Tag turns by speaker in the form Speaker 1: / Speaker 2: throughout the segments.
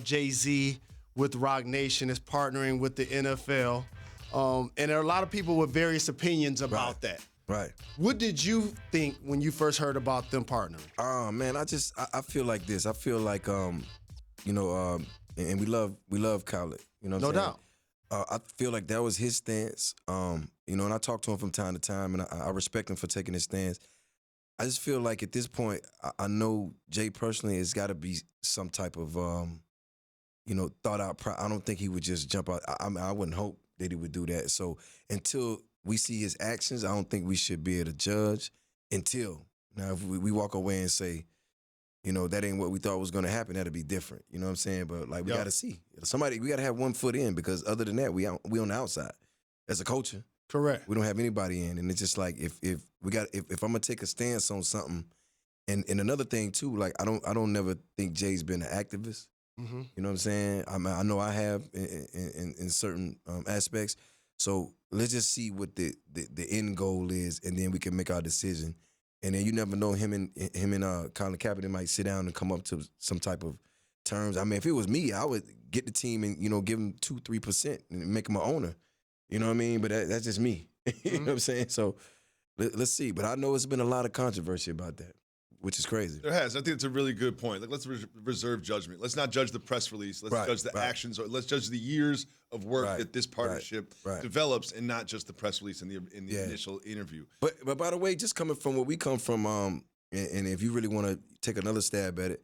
Speaker 1: Jay-Z with Roc Nation is partnering with the NFL. And there are a lot of people with various opinions about that.
Speaker 2: Right.
Speaker 1: What did you think when you first heard about them partnering?
Speaker 2: Man, I feel like this. I feel like and we love Khaled. You know what I'm saying?
Speaker 1: No doubt.
Speaker 2: I feel like that was his stance. And I talk to him from time to time, and I respect him for taking his stance. I just feel like at this point, I know Jay personally has got to be some type of, thought out. I don't think he would just jump out. I wouldn't hope that he would do that. So until we see his actions, I don't think we should be able to judge until. Now, if we walk away and say, that ain't what we thought was going to happen, that'll be different. You know what I'm saying? But, we got to see. We got to have one foot in, because other than that, we on the outside as a culture.
Speaker 1: Correct.
Speaker 2: We don't have anybody in. And it's just like, if I'm going to take a stance on something, and another thing, too, I don't never think Jay's been an activist.
Speaker 1: Mm-hmm.
Speaker 2: You know what I'm saying? I know I have in certain aspects. So let's just see what the end goal is, and then we can make our decision. And then you never know, him and Colin Kaepernick might sit down and come up to some type of terms. I mean, if it was me, I would get the team and give them 2-3% and make them an owner. You know what I mean? But that's just me. You know what I'm saying? So let's see. But I know it's been a lot of controversy about that, which is crazy.
Speaker 3: There has. I think it's a really good point. Let's reserve judgment. Let's not judge the press release. Let's judge the actions. Or let's judge the years of work that this partnership develops, and not just the press release in the initial interview.
Speaker 2: But by the way, just coming from where we come from, and if you really want to take another stab at it,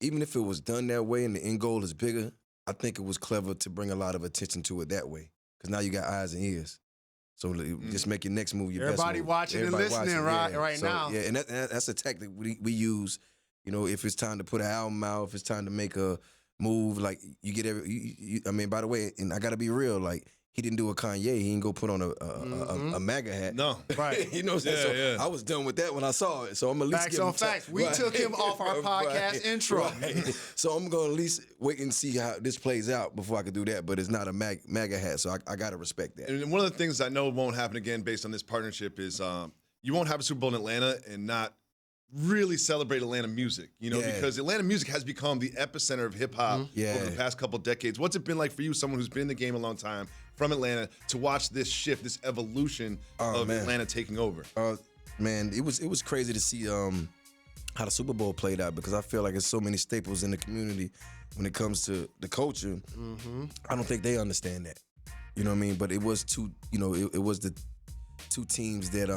Speaker 2: even if it was done that way and the end goal is bigger, I think it was clever to bring a lot of attention to it that way, because now you got eyes and ears. So just make your next move your best move.
Speaker 1: Everybody watching and listening right now.
Speaker 2: Yeah, and that's a tactic we use. If it's time to put an album out, if it's time to make a move, you get by the way, and I got to be real, he didn't do a Kanye. He didn't go put on a MAGA hat.
Speaker 3: No.
Speaker 2: Right. You know what I'm saying? So I was done with that when I saw it. So I'm at least
Speaker 1: Facts on facts. We took him off our podcast intro.
Speaker 2: Right. So I'm going to at least wait and see how this plays out before I can do that. But it's not a MAGA hat, so I got to respect that.
Speaker 3: And one of the things I know won't happen again based on this partnership is you won't have a Super Bowl in Atlanta and not really celebrate Atlanta music, because Atlanta music has become the epicenter of hip-hop over the past couple decades. What's it been like for you, someone who's been in the game a long time, from Atlanta, to watch this shift, this evolution of Atlanta taking over?
Speaker 2: Man, it was crazy to see how the Super Bowl played out, because I feel like there's so many staples in the community when it comes to the culture. Mm-hmm. I don't think they understand that. You know what I mean? But it was it was the two teams that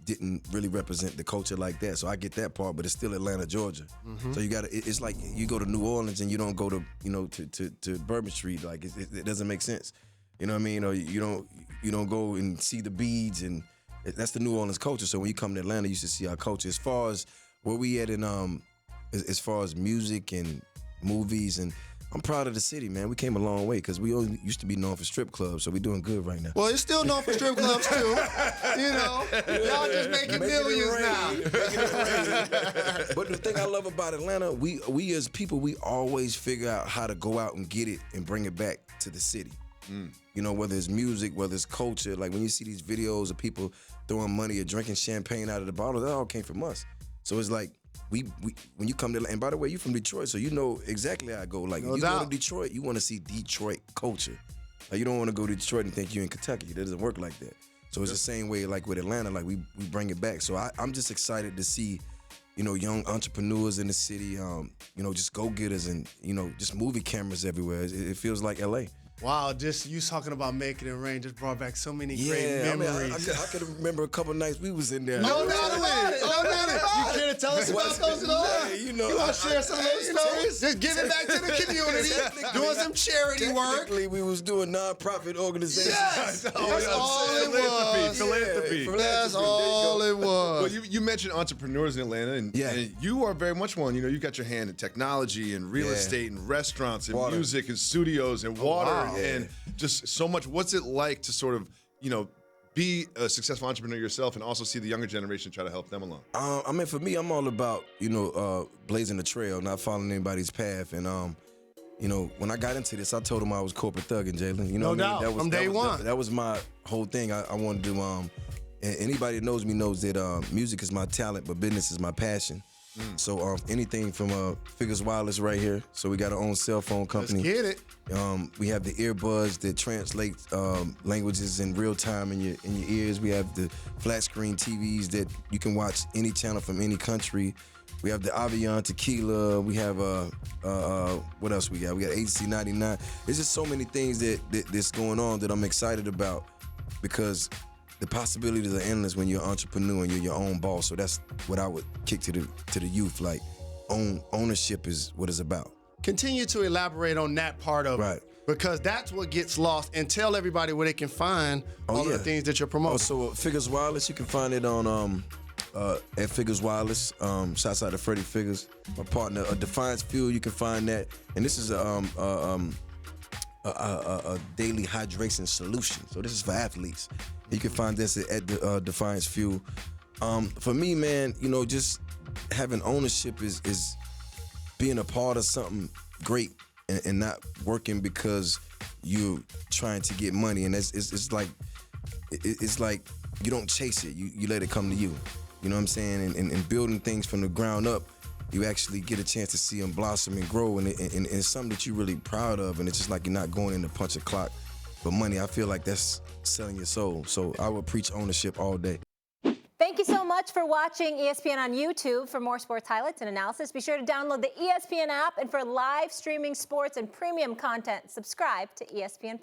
Speaker 2: didn't really represent the culture like that. So I get that part, but it's still Atlanta, Georgia. Mm-hmm. So it's like you go to New Orleans and you don't go to to Bourbon Street. It doesn't make sense. You know what I mean? Or you don't go and see the beads, and that's the New Orleans culture. So when you come to Atlanta, you should see our culture. As far as where we at in as far as music and movies, and I'm proud of the city, man. We came a long way, because we only used to be known for strip clubs, so we're doing good right now.
Speaker 1: Well, it's still known for strip clubs, too. Y'all just making millions now.
Speaker 2: But the thing I love about Atlanta, we as people, we always figure out how to go out and get it and bring it back to the city. Whether it's music, whether it's culture. Like when you see these videos of people throwing money or drinking champagne out of the bottle, that all came from us. So it's like, we when you come to, and by the way, you from Detroit, so you know exactly how I go. Like, you go to Detroit, you want to see Detroit culture. Like, you don't want to go to Detroit and think you're in Kentucky. That doesn't work like that. So it's the same way, like with Atlanta, like we bring it back. So I'm just excited to see, young entrepreneurs in the city, just go-getters, and just movie cameras everywhere. It feels like LA.
Speaker 1: Wow, just you talking about making it rain just brought back so many great memories.
Speaker 2: I can remember a couple nights we was in there.
Speaker 1: No doubt about it. You care to tell us about those at all? You want to share some of those stories? Just give it back to the community, doing some charity work.
Speaker 2: We was doing nonprofit organizations.
Speaker 1: Yes, that's all it was.
Speaker 3: Philanthropy.
Speaker 1: That's all it was.
Speaker 3: Well, you mentioned entrepreneurs in Atlanta, and you are very much one. You got your hand in technology and real estate and restaurants and music and studios and water. And just so much. What's it like to sort of, be a successful entrepreneur yourself and also see the younger generation try to help them along?
Speaker 2: For me, I'm all about, blazing the trail, not following anybody's path. And, when I got into this, I told them I was corporate thugging, Jalen. You know
Speaker 1: no doubt, from day one.
Speaker 2: That was my whole thing. I wanted to, and anybody that knows me knows that music is my talent, but business is my passion. So anything from Figures Wireless right here. So we got our own cell phone company.
Speaker 1: Let's get it.
Speaker 2: We have the earbuds that translate languages in real time in your ears. We have the flat screen TVs that you can watch any channel from any country. We have the Avion Tequila. We have what else we got? We got AC 99. There's just so many things that's going on that I'm excited about, because the possibilities are endless when you're an entrepreneur and you're your own boss. So that's what I would kick to the youth. Like, ownership is what it's about.
Speaker 1: Continue to elaborate on that part of it, because that's what gets lost, and tell everybody where they can find all of the things that you're promoting.
Speaker 2: So Figures Wireless, you can find it on at Figures Wireless. Shouts out to Freddie Figures, my partner. Defiance Fuel, you can find that, and this is a daily hydration solution. So this is for athletes. You can find this at Defiance Fuel. For me, man, just having ownership is being a part of something great and not working because you're trying to get money. And it's like you don't chase it. You let it come to you. You know what I'm saying? And building things from the ground up, you actually get a chance to see them blossom and grow. And it's something that you're really proud of. And it's just like you're not going in to punch a clock for money. I feel like that's selling your soul. So I would preach ownership all day.
Speaker 4: Thank you so much for watching ESPN on YouTube. For more sports highlights and analysis, be sure to download the ESPN app. And for live streaming sports and premium content, subscribe to ESPN+.